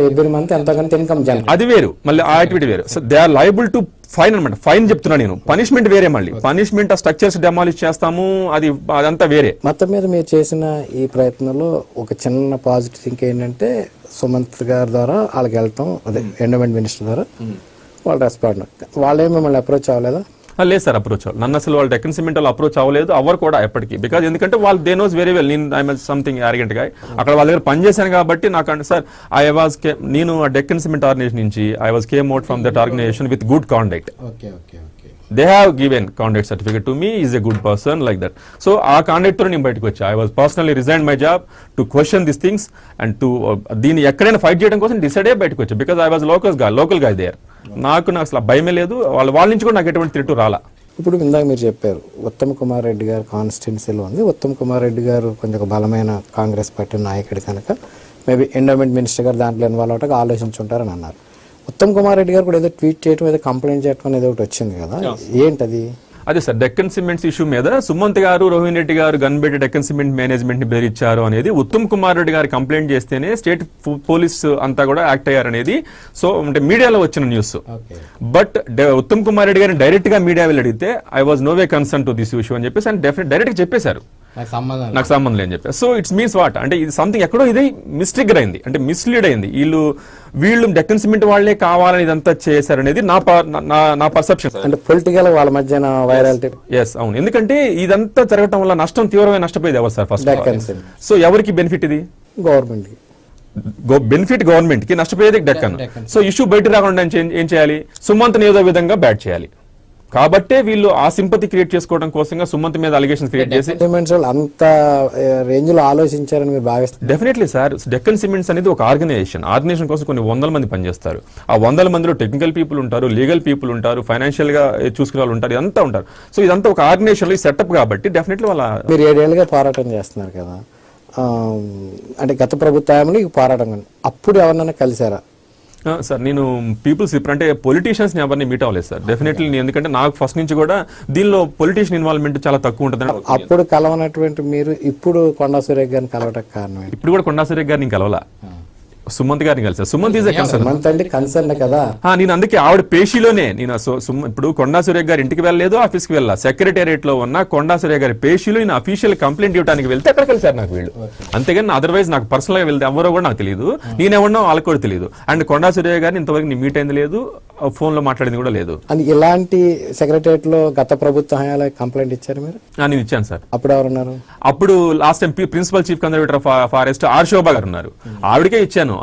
Every month ఎంతో కొంత income generate, అది వేరు, మళ్ళీ ఆ యాక్టివిటీ వేరు. So they are liable to fine అనమాట. ఫైన్ చెప్తున్నా నేను, పనిష్మెంట్ వేరే. మళ్ళీ పనిష్మెంట్ ఆ స్ట్రక్చర్స్ డెమాలిష్ చేస్తాము, అదంతా వేరే. మొత్తం మీద మీరు చేసిన ఈ ప్రయత్నంలో ఒక చిన్న పాజిటివ్ థింక్ ఏంటంటే సుమంత్ గారి ద్వారా వాళ్ళకి వెళ్తాం, అదే ఎండోమెంట్ మినిస్టర్ ద్వారా వాళ్ళు రెస్పాండ్. వాళ్ళేం మిమ్మల్ని అప్రోచ్ అవ్వలేదా? లేదు సార్, అప్రోచ్ అవ్వాలి. నన్ను అసలు వాళ్ళు డెక్కన్ సిమెంట్ వాళ్ళు అప్రోచ్ అవ్వలేదు, అవరు కూడా ఎప్పటికీ. బికాజ్ ఎందుకంటే వాళ్ళు దే నోస్ వెరీ వెల్, నేను ఐఎమ్ సంథింగ్ యారిగెంట్ గా అక్కడ వాళ్ళ దగ్గర పనిచేశాను కాబట్టి నాకు సార్ నేను డెక్కన్ సిమెంట్ ఆర్గనైజేషన్ నుంచి I was came out from that organisation with good conduct. They have given conduct certificate to me, is a good person, like that. So our conduct తో నేను బయటకు వచ్చా. I was personally resigned my job to question these things and to దీన్ని ఎక్కడైనా fight చేయడం కోసం decide అయ్యి బయటకు వచ్చా. Because I was local guy there. నాకు అసలు భయమే లేదు, వాళ్ళ నుంచి కూడా నాకు ఎటువంటి థ్రెట్ రాలా. ఇప్పుడు ఇందాక మీరు చెప్పారు ఉత్తమ్ కుమార్ రెడ్డి గారు కాన్స్టిట్యున్సీలో ఉంది. ఉత్తమ్ కుమార్ రెడ్డి గారు కొంచెం బలమైన కాంగ్రెస్ పార్టీ నాయకుడు కనుక మేబీ ఎండోమెంట్ మినిస్టర్ గారు దాంట్లో ఇన్వాల్వ్ అవడానికి ఆలోచించుంటారని అన్నారు. ఉత్తమ్ కుమార్ రెడ్డి గారు కూడా ఏదో ట్వీట్ చేయడం, ఏదో కంప్లైంట్ చేయడం అనేది ఒకటి వచ్చింది కదా, ఏంటది? అదే సార్, డెక్కన్ సిమెంట్స్ ఇష్యూ మీద సుమంత్ గారు, రోహిణ్ రెడ్డి గారు గన్బెట్టి డెక్కన్ సిమెంట్ మేనేజ్మెంట్ ని బెదిరించారు అనేది ఉత్తమ్ కుమార్ రెడ్డి గారు కంప్లైంట్ చేస్తేనే స్టేట్ పోలీస్ అంతా కూడా యాక్ట్ అయ్యారనేది సో అంటే మీడియాలో వచ్చిన న్యూస్. బట్ ఉత్తమ్ కుమార్ రెడ్డి గారిని డైరెక్ట్ గా మీడియా వెళ్ళి అడిగితే I was no way concern to this issue అని చెప్పేసి ఆయన డైరెక్ట్ గా చెప్పేశారు, నాకు సంబంధం లేని చెప్పారు. సో ఇట్స్ మీన్స్ వాట్ అంటే ఇది సంథింగ్ ఎక్కడో ఇది మిస్ట్రిగర్ అయింది, అంటే మిస్లీడ్ అయింది. వీళ్ళు డెక్కన్ సిమెంట్ వాళ్ళే కావాలని ఇదంతా చేశారనేది నా పర్సెప్షన్. అంటే పొలిటికల్ వాళ్ళ మధ్యన వైరాలిటీ. ఎస్, అవును. ఎందుకంటే ఇదంతా జరగటం వల్ల నష్టం తీవ్రమైన నష్టపోయేది ఎవరు సార్? ఫస్ట్ సో ఎవరికి బెనిఫిట్ ఇది? గవర్నమెంట్ బెనిఫిట్, గవర్నమెంట్ కి, నష్టపోయేది డెక్కన్. సో ఇష్యూ బయట రాకుండా ఏం చేయాలి? సుమంత్ ఏదో విధంగా బ్యాట్ చేయాలి. కాబట్టే వీళ్ళు ఆ సింపతి క్రియేట్ చేసుకోవడం కోసంగా సుమంత్ మీద అలిగేషన్ క్రియేట్ చేసి అంత రేంజ్ లో ఆలోచించారని మీరు భావిస్తారు? Definitely sir. డెక్కన్ సిమెంట్స్ అనేది ఒక ఆర్గనైజేషన్ కోసం కొన్ని 100 మంది పనిచేస్తారు. ఆ 100 మందిలో టెక్నికల్ పీపుల్ ఉంటారు, లీగల్ పీపుల్ ఉంటారు, ఫైనాన్షియల్ గా చూసుకునే వాళ్ళు ఉంటారు, ఇదంతా ఉంటారు. సో ఇదంతా ఒక ఆర్గనైజేషన్ లో సెటప్ కాబట్టి డెఫినెట్లీ వాళ్ళ. మీరు 7 ఏళ్ళుగా పోరాటం చేస్తున్నారు కదా, అంటే గత ప్రభుత్వంలో ఈ పోరాటం అప్పుడు ఎవరినైనా కలిసారా? సార్ నేను పీపుల్స్ అంటే పొలిటీషియన్స్ ని ఎవరిని మీట్ అవ్వలేదు సార్. డెఫినెట్లీ ఎందుకంటే నాకు ఫస్ట్ నుంచి కూడా దీనిలో పొలిటీషియన్ ఇన్వాల్వ్మెంట్ చాలా తక్కువ ఉంటుంది. అప్పుడు కలవనటువంటి మీరు ఇప్పుడు కొండా సురేఖ్ గారిని కలవడానికి కారణం? ఇప్పుడు కూడా కొండా సురేఖ్ గారిని కలవాలా, సుమంత్ గారిని కలిసారు. సుమంత్ ఈజ్ కన్సర్న్ కదా. నేను అందుకే ఆవిడ పేషీలోనే నేను ఇప్పుడు కొండా సురేఖ్ గారి ఇంటికి వెళ్ళలేదు, ఆఫీస్ కి వెళ్ళా. సెక్రటేరియట్ లో ఉన్న కొండా సురేఖ్ గారి పేషీలో నేను అఫీషియల్ కంప్లైంట్ ఇవ్వడానికి వెళ్తే అక్కడ కలిసారు నాకు వీళ్ళు. అంతేగాని అదర్వైజ్ నాకు పర్సనల్ గా వెళ్తే ఎవరో కూడా నాకు తెలియదు, నేనేమన్నా వాళ్ళకి కూడా తెలియదు. అండ్ కొండా సురేఖ్ గారిని ఇంతవరకు నేను మీట్ అయింది లేదు, ఫోన్ లో మాట్లాడింది కూడా లేదు. ఇలాంటి సెక్రటేరియట్ లో గత ప్రభుత్వ హయాంలో కంప్లైంట్ ఇచ్చారు మీరు? నేను ఇచ్చాను సార్. అప్పుడు ఎవరున్నారు? అప్పుడు last time principal chief conservator of forest R Shobha garu ఉన్నారు, ఆవిడకే ఇచ్చాను.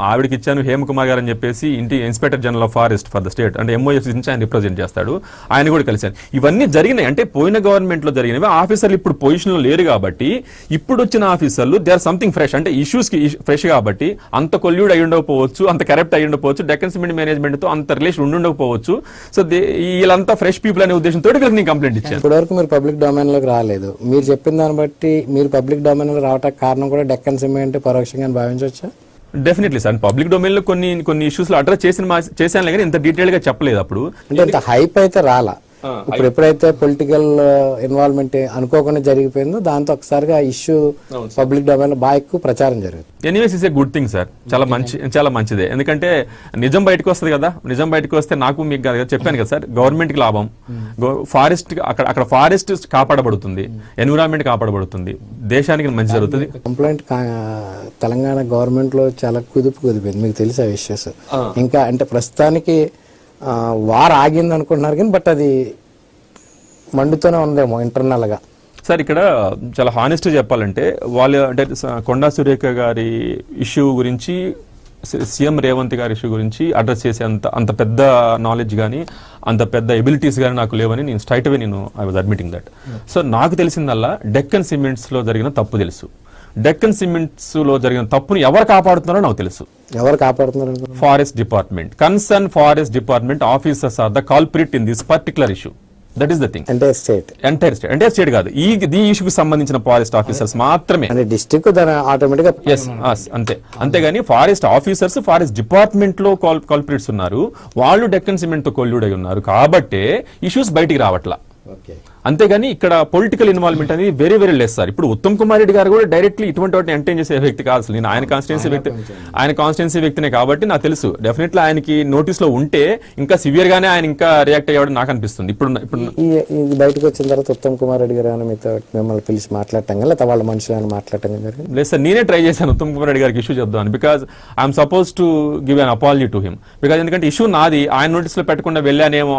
హేమకుమార్ గారు అని చెప్పేసి ఇంటి inspector general of forest for the state, అంటే ఎంఓఎఫ్ నుంచి ఆయన రిప్రజెంట్ చేస్తాడు, ఆయన కూడా కలిశాను. ఇవన్నీ జరిగినాయి, అంటే పోయిన గవర్నమెంట్ లో జరిగినవి. ఆఫీసర్లు ఇప్పుడు పొజిషన్ లో లేరు కాబట్టి ఇప్పుడు వచ్చిన ఆఫీసర్లు దే ఆర్ సంథింగ్ ఫ్రెష్, అంటే ఇష్యూస్ కి ఫ్రెష్ కాబట్టి అంత కొల్యూడ్ అయి ఉండకపోవచ్చు, అంత కరప్ట్ అయి ఉండకపోవచ్చు, డెక్కన్ సిమెంట్ మేనేజ్మెంట్ తో అంత రిలేషన్ ఉండకపోవచ్చు. సో వీళ్ళంతా ఫ్రెష్ పీపుల్ అనే ఉద్దేశంతో వీళ్ళకి నేను కంప్లైంట్ ఇచ్చాను. ఇప్పటివరకు మీరు పబ్లిక్ డొమైన్ లోకి రాలేదు. మీరు చెప్పిన దాన్ని బట్టి మీరు పబ్లిక్ డొమైన్ లో రావడానికి కారణం కూడా డెక్కన్ సిమెంట్ పరోక్షంగా భావించవచ్చా? Definitely sir. పబ్లిక్ డొమైన్ లో కొన్ని ఇష్యూస్ లో అడ్రస్ చేశాను కానీ ఇంత డీటెయిల్ గా చెప్పలేదు. అప్పుడు అంటే ఇంత హైప్ అయితే రాలా. ఇప్పుడు ఎప్పుడైతే పొలిటికల్ ఇన్వాల్వ్మెంట్ అనుకోకుండా జరిగిపోయిందో దాంతో ఒకసారిగా ఇష్యూ పబ్లిక్ డొమైన్ లో బాగా ఎక్కువ ప్రచారం జరుగుతుంది. Anyways is a good thing sir, చాలా మంచిదే. ఎందుకంటే నిజం బయటకు వస్తుంది కదా, నిజం బయటకు వస్తే నాకు మీకు చెప్పాను కదా సార్, గవర్నమెంట్ కి లాభం, ఫారెస్ట్ అక్కడ ఫారెస్ట్ కాపాడబడుతుంది, ఎన్విరాన్మెంట్ కాపాడబడుతుంది, దేశానికి మంచి జరుగుతుంది. కంప్లైంట్ తెలంగాణ గవర్నమెంట్ లో చాలా కుదిపోయింది, మీకు తెలిసే ఇష్యూస్. ఇంకా అంటే ప్రస్తుతానికి వార్ ఆగింది అనుకుంటున్నారు కానీ బట్ అది మండుతూనే ఉందేమో ఇంటర్నల్ గా. సార్ ఇక్కడ చాలా హానెస్ట్ చెప్పాలంటే వాళ్ళు అంటే కొండా సురేఖ గారి ఇష్యూ గురించి, సీఎం రేవంత్ గారి ఇష్యూ గురించి అడ్రస్ చేసే అంత పెద్ద నాలెడ్జ్ కానీ అంత పెద్ద ఎబిలిటీస్ కానీ నాకు లేవని నేను straight away I was admitting that. So నాకు తెలిసిందల్లా డెక్కన్ సిమెంట్స్ లో జరిగిన తప్పు తెలుసు. డెక్కన్ సిమెంట్స్ లో జరిగిన తప్పుని ఎవరు కాపాడుతున్నారో నాకు తెలుసు. ఎవరు కాపాడుతున్నారు? Forest department, concern forest department officers are the culprit in this particular issue. That is the thing. Entire state కాదు, ఈ ఇష్యూకి సంబంధించిన ఫారెస్ట్ ఆఫీసర్స్ మాత్రమే. డిస్ట్రిక్ట్ ఆటోమేటిక్ అంతే. అంతేగాని ఫారెస్ట్ ఆఫీసర్స్, ఫారెస్ట్ డిపార్ట్మెంట్ లో కల్ప్రిట్స్ ఉన్నారు, వాళ్ళు డెక్కన్ సిమెంట్ తో కొల్యూడ్ అయి ఉన్నారు కాబట్టే ఇష్యూస్ బయటికి రావట్లా. అంతేగాని ఇక్కడ పొలిటికల్ ఇన్వాల్వ్మెంట్ అనేది వెరీ వెరీ లెస్ సార్. ఇప్పుడు ఉత్తమ్ కుమార్ రెడ్డి గారు కూడా డైరెక్ట్లీ ఇటువంటి వాటిని ఎంటైన్ చేసే వ్యక్తి కాదు అసలు. నేను ఆయన కాన్స్టిట్యున్సీ వ్యక్తినే కాబట్టి నాకు తెలుసు డెఫినెట్లీ ఆయనకి నోటీస్ లో ఉంటే ఇంకా సివియర్ గానే ఆయన ఇంకా రియాక్ట్ అయ్యాడు నాకు అనిపిస్తుంది. ఇప్పుడు ఇది బయటకు వచ్చిన తర్వాత ఉత్తమ్ కుమార్ రెడ్డి గారు మీతో మిమ్మల్ని పిలిచి మాట్లాడటం లేదా వాళ్ళ మనుషులను మాట్లాడటం జరిగింది? లేదు సార్, నేనే ట్రై చేశాను ఉత్తమ్ కుమార్ రెడ్డి గారికి ఇష్యూ చెప్దామని. Because I'm suppose to give an apology to him. Because ఎందుకంటే ఇష్యూ నాది, ఆయన నోటీస్ లో పెట్టకుండా వెళ్ళానేమో,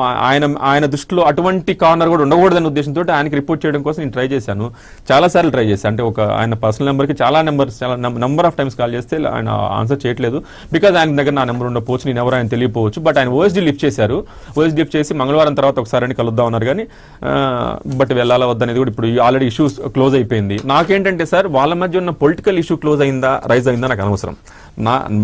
ఆయన దృష్టిలో అటువంటి కార్నర్ కూడా ఉండకూడదనే ఉద్దేశంతో ఆయనకి రిపోర్ట్ చేయడం కోసం నేను ట్రై చేశాను. చాలా సార్లు ట్రై చేశాను. అంటే ఆయన పర్సనల్ నెంబర్కి చాలా నెంబర్ ఆఫ్ టైమ్స్ కాల్ చేస్తే ఆయన ఆన్సర్ చేయట్లేదు. బికాజ్ ఆయన దగ్గర నా నెంబర్ ఉండకపోవచ్చు, నేను ఎవరు ఆయన తెలియపోవచ్చు. బట్ ఆయన ఓఎస్డీ లిఫ్ట్ చేశారు. ఓఎస్డీ లిఫ్ట్ చేసి మంగళవారం తర్వాత ఒకసారి కలుద్దాం అన్నారు. కానీ బట్ వెళ్ళాలా వద్దనేది కూడా ఇప్పుడు ఆల్రెడీ ఇష్యూ క్లోజ్ అయిపోయింది. నాకేంటంటే సార్ వాళ్ళ మధ్య ఉన్న పొలిటికల్ ఇష్యూ క్లోజ్ అయిందా రైజ్ అయిందా నాకు అనవసరం.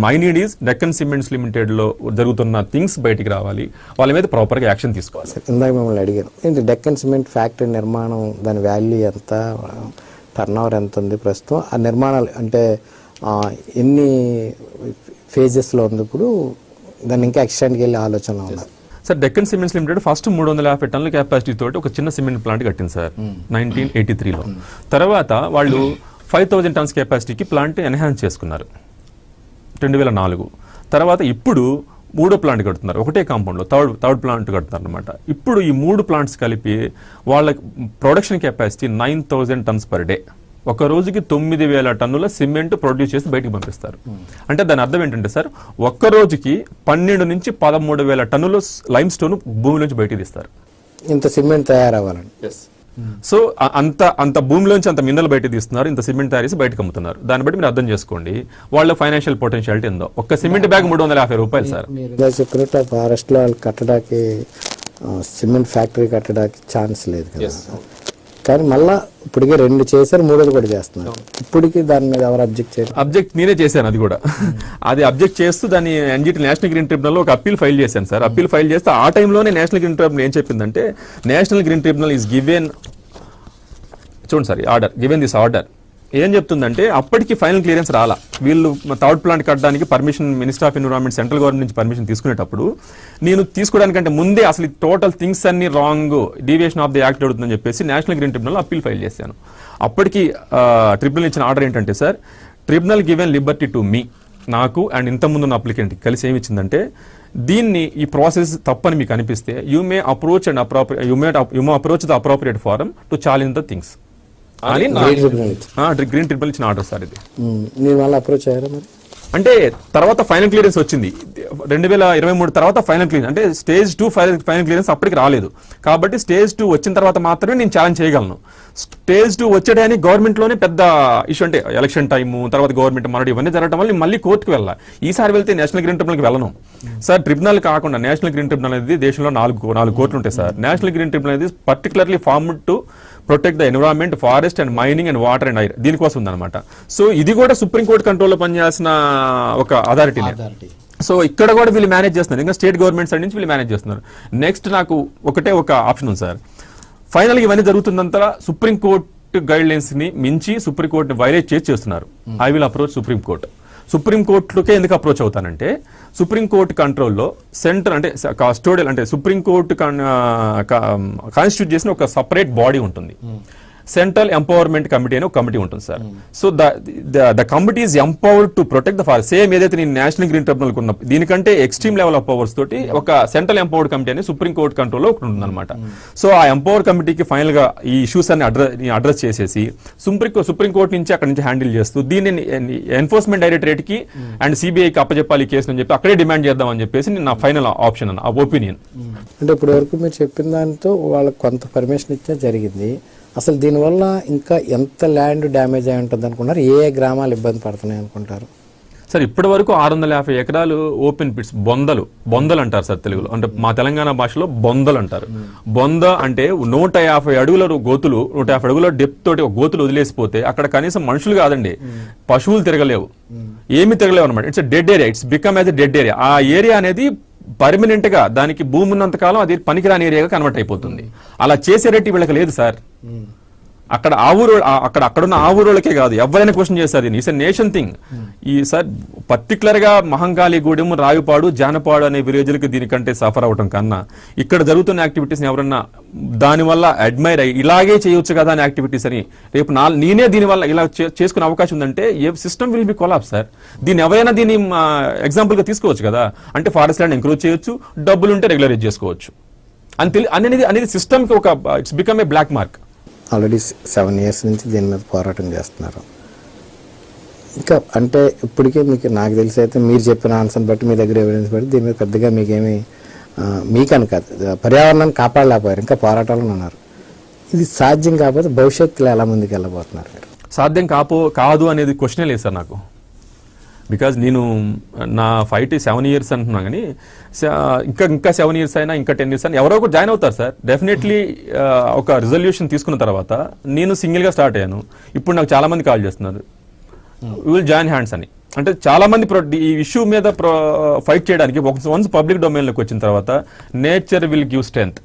My need is Deccan cements limited లో జరుగుతున్న థింగ్స్ బయటికి రావాలి, వాళ్ళ మీద ప్రాపర్ గా యాక్షన్ తీసుకోవాలి. ఇందాక మిమ్మల్ని అడిగాను, డెక్కన్ సిమెంట్ ఫ్యాక్టరీ నిర్మాణం దాని వాల్యూ ఎంత, టర్న్ ఓవర్ ఎంత ఉంది ప్రస్తుతం, ఆ నిర్మాణాలు అంటే ఎన్ని ఫేజెస్లో ఉంది ఇప్పుడు, దాన్ని ఇంకా ఎక్స్టెండ్కి వెళ్ళే ఆలోచన ఉన్నారు sir? Deccan cements limited first 350 టన్నుల కెపాసిటీ తోటి ఒక చిన్న సిమెంట్ ప్లాంట్ కట్టింది సార్ 1983లో. తర్వాత వాళ్ళు 5000 టన్స్ కెపాసిటీకి ప్లాంట్ ఎన్హాన్స్ చేసుకున్నారు 2004. తర్వాత ఇప్పుడు 3వ ప్లాంట్ కడుతున్నారు, ఒకటే కాంపౌండ్లో థర్డ్ ప్లాంట్ కడుతున్నారు అనమాట. ఇప్పుడు ఈ 3 ప్లాంట్స్ కలిపి వాళ్ళ production capacity 9000 turns per day. ఒక రోజుకి 9000 టన్నుల సిమెంట్ ప్రొడ్యూస్ చేసి బయటకు పంపిస్తారు. అంటే దాని అర్థం ఏంటంటే సార్, ఒక్క రోజుకి 12 నుంచి 13,000 టన్నుల లైమ్ స్టోన్ భూమిలోంచి బయటకు తీస్తారు. ఇంత సిమెంట్ తయారవ్వాలండి. సో అంత భూమిలోంచి అంత మినరల్ బయట తీస్తున్నారు, ఇంత సిమెంట్ తయారు చేసి బయటకు అమ్ముతున్నారు. దాన్ని బట్టి మీరు అర్థం చేసుకోండి వాళ్ళ ఫైనాన్షియల్ పొటెన్షియాలిటీ ఎందో. ఒక్క సిమెంట్ బ్యాగ్ 350 రూపాయలు సార్. చెప్పినట్టు ఫారెస్ట్ లో వాళ్ళు కట్టడానికి సిమెంట్ ఫ్యాక్టరీ కట్టడానికి ఛాన్స్ లేదు కదా, కానీ మళ్ళా ఇప్పటికే 2 చేశారు, 3ది కూడా చేస్తున్నారు. ఇప్పటికి దాని మీద ఎవరు అబ్జెక్ట్ చేయరు? అబ్జెక్ట్ నేనే చేశాను అది కూడా. అది అబ్జెక్ట్ చేస్తూ దాన్ని ఎన్జిటి నేషనల్ గ్రీన్ ట్రిబ్యునల్ లో ఒక అప్పీల్ ఫైల్ చేశాను సార్. అప్పీల్ ఫైల్ చేస్తే ఆ టైంలోనే నేషనల్ గ్రీన్ ట్రిబ్యునల్ ఏం చెప్పిందంటే, national green tribunal is given, చూడండి sir order, given this order ఏం చెప్తుందంటే, అప్పటికి ఫైనల్ క్లియరెన్స్ రాలా. వీళ్ళు థర్డ్ ప్లాంట్ కట్టడానికి permission minister of environment central government నుంచి పర్మిషన్ తీసుకునేటప్పుడు నేను తీసుకోవడానికంటే ముందే అసలు టోటల్ థింగ్స్ అన్ని wrong, deviation of the act అడుగుతుందని చెప్పేసి national green tribunal appeal file చేశాను. అప్పటికి ట్రిబ్యునల్ ఇచ్చిన ఆర్డర్ ఏంటంటే sir, tribunal given liberty to me, నాకు అండ్ ఇంతకుముందు ఉన్న అప్లికెంట్కి కలిసి ఏమి ఇచ్చిందంటే, దీన్ని ఈ ప్రాసెస్ తప్పని మీకు అనిపిస్తే you may approach the appropriate forum to challenge the things అని గ్రీన్ ట్రిబ్యునల్ ఇచ్చిన ఆర్డర్ సార్ ఇది. మీరు మళ్ళీ అప్రోచ్ అయ్యారా మరి? అంటే తర్వాత ఫైనల్ క్లియరెన్స్ వచ్చింది 2023 తర్వాత ఫైనల్ క్లియరెన్స్, అంటే స్టేజ్ 2 ఫైనల్ క్లియరెన్స్ అప్పటికి రాలేదు. కాబట్టి స్టేజ్ 2 వచ్చిన తర్వాత మాత్రమే నేను ఛాలెంజ్ చేయగలను. స్టేజ్ 2 వచ్చేయడానికి గవర్నమెంట్ లోనే పెద్ద ఇష్యూ, అంటే ఎలక్షన్ టైము, తర్వాత గవర్నమెంట్ మనడి ఇవన్నీ జరగడం వల్ల మళ్ళీ కోర్టుకు వెళ్ళాలి. ఈసారి వెళ్తే నేషనల్ గ్రీన్ ట్రిబ్యునల్కి వెళ్ళను సార్. ట్రిబ్యునల్ కాకుండా నేషనల్ గ్రీన్ ట్రిబ్యునల్ అనేది దేశంలో 4 కోర్టులు ఉంటాయి సార్. నేషనల్ గ్రీన్ ట్రిబ్యునల్ అనేది particularly formed to protect the environment, forest and mining and water and air, దీనికోసం ఉందన్నమాట. సో ఇది కూడా సుప్రీంకోర్టు కంట్రోల్లో పనిచేసిన ఒక అథారిటీనే. సో ఇక్కడ కూడా వీళ్ళు మేనేజ్ చేస్తున్నారు, ఇంకా స్టేట్ గవర్నమెంట్ సైడ్ నుంచి వీళ్ళు మేనేజ్ చేస్తున్నారు. నెక్స్ట్ నాకు ఒక ఆప్షన్ ఉంది సార్. ఫైనల్గా ఇవన్నీ జరుగుతుందంతా సుప్రీంకోర్టు గైడ్ లైన్స్ ని మించి సుప్రీంకోర్టుని వైలేట్ చేస్తున్నారు. I will approach supreme court. సుప్రీంకోర్టుకే ఎందుకు అప్రోచ్ అవుతానంటే, సుప్రీంకోర్టు కంట్రోల్లో సెంటర్ అంటే కస్టోడియల్, అంటే సుప్రీంకోర్టు కాన్స్టిట్యూట్ చేసిన ఒక సపరేట్ బాడీ ఉంటుంది. సెంట్రల్ ఎంపవర్మెంట్ కమిటీ అని ఒక కమిటీ ఉంటుంది sir. So the committee is empowered to protect the forest. Same ఏదైతే నేను నేషనల్ గ్రీన్ ట్రిబ్యునల్ ఉన్న దీనికంటే ఎక్స్ట్రీమ్ లెవెల్ ఆఫ్ పవర్స్ తోటి ఒక సెంట్రల్ ఎంపవర్డ్ కమిటీ అనేది సుప్రీంకోర్టు కంట్రోల్లో ఒకటి ఉంటుంది అనమాట. సో ఆ ఎంపవర్డ్ కమిటీకి ఫైనల్ గా ఈ ఇష్యూస్ అన్ని అడ్రస్ చేసేసి సుప్రీంకోర్టు నుంచి అక్కడ నుంచి హ్యాండిల్ చేస్తూ దీన్ని ఎన్ఫోర్స్మెంట్ డైరెక్టరేట్ కి అండ్ సిబిఐకి అప్పచెప్పాలి ఈ కేసు అని చెప్పి అక్కడే డిమాండ్ చేద్దామని చెప్పేసి నా ఫైనల్ ఆప్షన్ అన్న ఒపీనియన్. అంటే ఇప్పటి వరకు మీరు చెప్పిన దాంతో వాళ్ళకి కొంత పర్మిషన్ ఇచ్చా జరిగింది. అసలు దీనివల్ల ఇంకా ఎంత ల్యాండ్ డ్యామేజ్ అయి ఉంటుంది అనుకుంటారు? ఏ గ్రామాలు ఇబ్బంది పడుతున్నాయి అనుకుంటారు సార్? ఇప్పటి వరకు 650 ఎకరాలు ఓపెన్ పిట్స్, బొందలు అంటారు సార్ తెలుగులో, అంటే మా తెలంగాణ భాషలో బొందలు అంటారు. బొంద అంటే 150 అడుగుల గోతులు, 150 అడుగుల డెప్త్ తోటి ఒక గోతులు వదిలేసిపోతే అక్కడ కనీసం మనుషులు కాదండి, పశువులు తిరగలేవు, ఏమి తిరగలేవు అనమాట. It's dead area, it's become as a dead area. ఆ ఏరియా అనేది పర్మనెంట్ గా దానికి భూమి ఉన్నంత కాలం అది పనికిరాని ఏరియాగా కన్వర్ట్ అయిపోతుంది. అలా చేసే రేటు వీళ్ళకి లేదు సార్. అక్కడ అక్కడున్న ఆ ఊరోళ్ళకే కాదు ఎవరైనా క్వశ్చన్ చేస్తారు దీన్ని. It's nation thing. ఈ సార్ పర్టికులర్ గా మహంకాళిగూడెం, రావిపాడు, జానపాడు అనే విలేజ్లకి దీనికంటే సఫర్ అవటం కన్నా ఇక్కడ జరుగుతున్న యాక్టివిటీస్ ఎవరన్నా దానివల్ల అడ్మైర్ అయ్యి ఇలాగే చేయొచ్చు కదా అనే యాక్టివిటీస్ అని రేపు నేనే దీనివల్ల ఇలా చేసుకునే అవకాశం ఉందంటే a system will be collapse sir. దీన్ని ఎవరైనా దీన్ని ఎగ్జాంపుల్ గా తీసుకోవచ్చు కదా. అంటే ఫారెస్ట్ ల్యాండ్ ఎంక్రోచ్ చేయొచ్చు, డబ్బులు ఉంటే రెగ్యులరైజ్ చేసుకోవచ్చు అనేది సిస్టమ్ కి ఒక it's become a black mark. Already 7 years నుంచి దీని మీద పోరాటం చేస్తున్నారు. ఇంకా అంటే ఇప్పటికే మీకు నాకు తెలిసి అయితే మీరు చెప్పిన ఆన్సర్ని బట్టి మీ దగ్గర ఎవిడెన్స్ బట్టి దీని మీద పెద్దగా మీకేమి మీకని కాదు పర్యావరణాన్ని కాపాడలేకపోయారు, ఇంకా పోరాటాలు ఉన్నారు. ఇది సాధ్యం కాకపోతే భవిష్యత్తులో ఎలా ముందుకు వెళ్ళబోతున్నారు మీరు? సాధ్యం కాదు అనేది క్వశ్చనే లేదు సార్ నాకు. బికాజ్ నేను నా ఫైట్ 7 years అంటున్నా కానీ ఇంకా 7 years అయినా ఇంకా 10 years అయినా ఎవరో ఒకరు జాయిన్ అవుతారు సార్. డెఫినెట్లీ ఒక రిజల్యూషన్ తీసుకున్న తర్వాత నేను సింగిల్గా స్టార్ట్ అయ్యాను. ఇప్పుడు నాకు చాలా మంది కాల్ చేస్తున్నారు విల్ జాయిన్ హ్యాండ్స్ అని. అంటే చాలా మంది ఈ ఇష్యూ మీద ఫైట్ చేయడానికి వన్స్ పబ్లిక్ డొమైన్లోకి వచ్చిన తర్వాత నేచర్ విల్ గివ్ స్ట్రెంత్.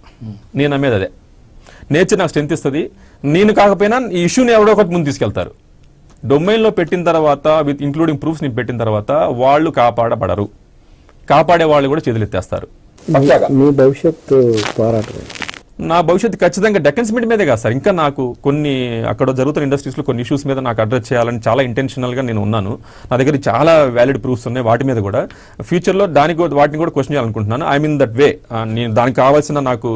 నేను నమ్మేది అదే. నేచర్ నాకు స్ట్రెంత్ ఇస్తుంది. నేను కాకపోయినా ఈ ఇష్యూని ఎవడో ఒకటి ముందు తీసుకెళ్తారు. డొమైన్లో పెట్టిన తర్వాత విత్ ఇంక్లూడింగ్ ప్రూఫ్స్ ని పెట్టిన తర్వాత వాళ్ళు కాపాడబడరు. కాపాడే వాళ్ళు కూడా చేతులెత్తేస్తారు. మీ భవిష్యత్తు పోరాటం? నా భవిష్యత్తు ఖచ్చితంగా డెక్కన్ సిమెంట్ మీదే కాదు సార్. ఇంకా నాకు కొన్ని అక్కడ జరుగుతున్న ఇండస్ట్రీస్లో కొన్ని ఇష్యూస్ మీద నాకు అడ్రస్ చేయాలని చాలా ఇంటెన్షనల్గా నేను ఉన్నాను. నా దగ్గర చాలా వ్యాలిడ్ ప్రూఫ్స్ ఉన్నాయి. వాటి మీద కూడా ఫ్యూచర్లో వాటిని కూడా క్వశ్చన్ చేయాలనుకుంటున్నాను. I mean that way. నేను దానికి కావాల్సిన నాకు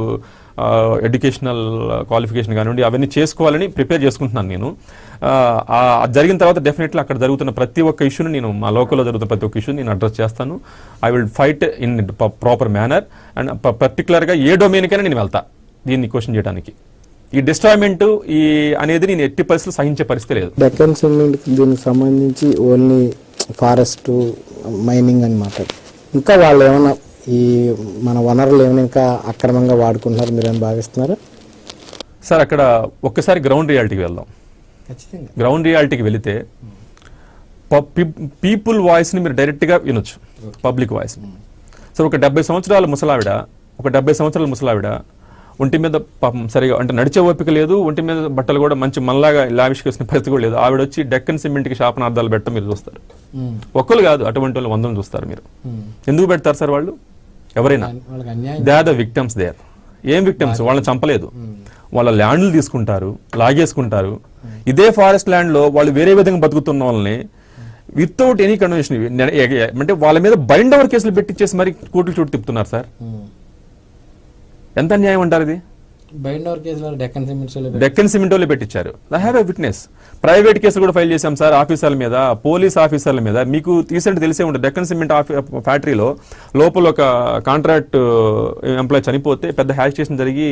ఎడ్యుకేషనల్ క్వాలిఫికేషన్ కానివ్వండి అవన్నీ చేసుకోవాలని ప్రిపేర్ చేసుకుంటున్నాను నేను. జరిగిన తర్వాత డెఫినెట్లీ అక్కడ జరుగుతున్న ప్రతి ఒక్క ఇష్యూని నేను మా లోకల్లో జరుగుతున్న ప్రతి ఒక్క ఇష్యూని నేను అడ్రస్ చేస్తాను. I will fight in proper manner and పర్టికులర్గా ఏ డొమైన్కైనా నేను వెళ్తా దీన్ని క్వశ్చన్ చేయడానికి. ఈ డిస్ట్రాయ్మెంట్ అనేది నేను ఎట్టి పరిస్థితులు సహించే పరిస్థితి లేదు. డెక్కన్ సిమెంట్ దీనికి సంబంధించి ఓన్లీ ఫారెస్ట్ మైనింగ్ అని మాట్లాడు, ఇంకా వాళ్ళు ఏమైనా ఈ మన వనరులు ఏమైనా ఇంకా అక్రమంగా వాడుకుంటున్నారు మీరేమైనా భావిస్తున్నారు సార్? అక్కడ ఒక్కసారి గ్రౌండ్ రియాలిటీకి వెళ్దాం. గ్రౌండ్ రియాలిటీకి వెళితే పీపుల్ వాయిస్ని మీరు డైరెక్ట్గా వినొచ్చు, పబ్లిక్ వాయిస్. సో ఒక 70 సంవత్సరాల ముసలావిడ ఒంటి మీద పాపం సరిగా అంటే నడిచే ఓపిక లేదు, ఒంటి మీద బట్టలు కూడా మంచి మనలాగా లావిష్గా వేసిన పరిస్థితి కూడా లేదు. ఆవిడ వచ్చి డెక్కన్ సిమెంట్కి శాపనార్థాలు పెట్టడం మీరు చూస్తారు. ఒక్కరు కాదు, అటువంటి వాళ్ళు 100 చూస్తారు మీరు. ఎందుకు పెడతారు సార్ వాళ్ళు? ఎవరైనా they are the victims there. ఏం విక్టమ్స్? వాళ్ళని చంపలేదు, వాళ్ళ ల్యాండ్లు తీసుకుంటారు, లాగేసుకుంటారు. ఇదే ఫారెస్ట్ ల్యాండ్లో వాళ్ళు వేరే విధంగా బతుకుతున్న వాళ్ళని వితౌట్ ఎనీ కన్వెన్షన్ అంటే వాళ్ళ మీద బైండ్ ఓవర్ కేసులు పెట్టించేసి మరి కోర్టులు చుట్టూ తిప్పుతున్నారు సార్. ఎంత అన్యాయం అంటారు ఇది? డెక్కన్ సిమెంట్ వాళ్ళు పెట్టించారు. I have a witness. Private కేసులు కూడా ఫైల్ చేశాం సార్ ఆఫీసర్ల మీద, పోలీస్ ఆఫీసర్ల మీద. మీకు రీసెంట్ తెలిసే ఉంటుంది, డెక్కన్ సిమెంట్ ఫ్యాక్టరీలో లోపల ఒక కాంట్రాక్ట్ ఎంప్లాయ్ చనిపోతే పెద్ద హ్యాష్ స్టేషన్ జరిగి